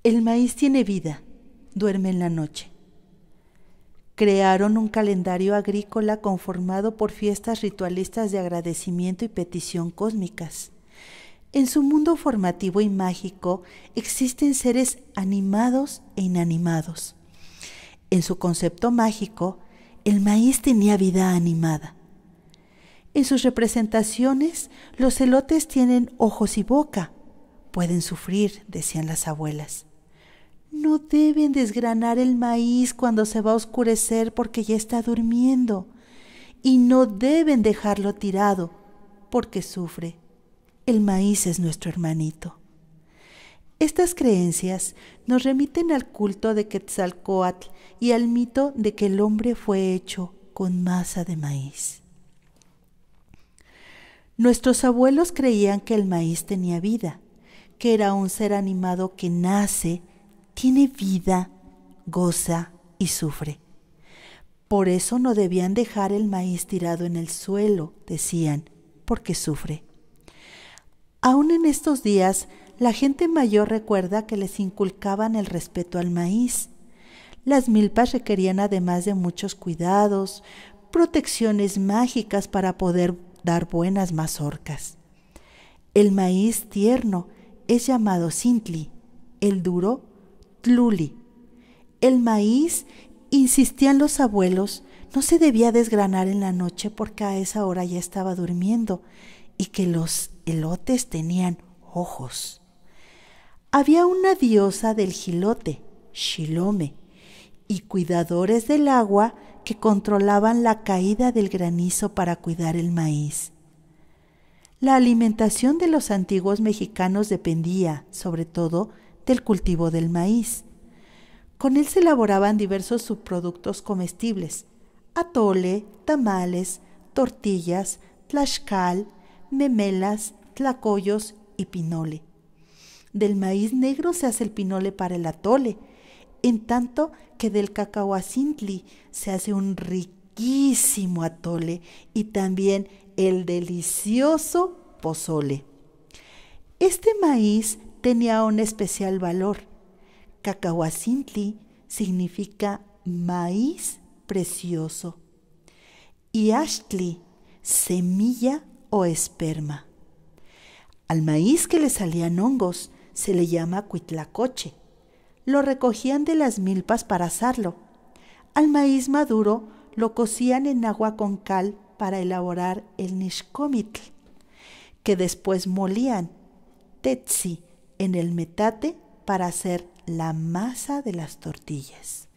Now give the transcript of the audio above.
El maíz tiene vida, duerme en la noche. Crearon un calendario agrícola conformado por fiestas ritualistas de agradecimiento y petición cósmicas. En su mundo formativo y mágico existen seres animados e inanimados. En su concepto mágico, el maíz tenía vida animada. En sus representaciones, los elotes tienen ojos y boca. Pueden sufrir, decían las abuelas. No deben desgranar el maíz cuando se va a oscurecer porque ya está durmiendo. Y no deben dejarlo tirado porque sufre. El maíz es nuestro hermanito. Estas creencias nos remiten al culto de Quetzalcóatl y al mito de que el hombre fue hecho con masa de maíz. Nuestros abuelos creían que el maíz tenía vida, que era un ser animado que nace, tiene vida, goza y sufre. Por eso no debían dejar el maíz tirado en el suelo, decían, porque sufre. Aún en estos días, la gente mayor recuerda que les inculcaban el respeto al maíz. Las milpas requerían, además de muchos cuidados, protecciones mágicas para poder dar buenas mazorcas. El maíz tierno es llamado cintli, el duro tluli. El maíz, insistían los abuelos, no se debía desgranar en la noche porque a esa hora ya estaba durmiendo y que los elotes tenían ojos. Había una diosa del jilote, Xilome, y cuidadores del agua que controlaban la caída del granizo para cuidar el maíz. La alimentación de los antiguos mexicanos dependía, sobre todo, del cultivo del maíz. Con él se elaboraban diversos subproductos comestibles: atole, tamales, tortillas, tlaxcal, memelas, tlacoyos y pinole. Del maíz negro se hace el pinole para el atole, en tanto que del cacahuacintli se hace un riquísimo atole y también el delicioso pozole. Este maíz tenía un especial valor. Cacahuacintli significa maíz precioso y axtli, semilla o esperma. Al maíz que le salían hongos se le llama cuitlacoche. Lo recogían de las milpas para asarlo. Al maíz maduro lo cocían en agua con cal para elaborar el nixcomitl, que después molían tetzi en el metate para hacer la masa de las tortillas.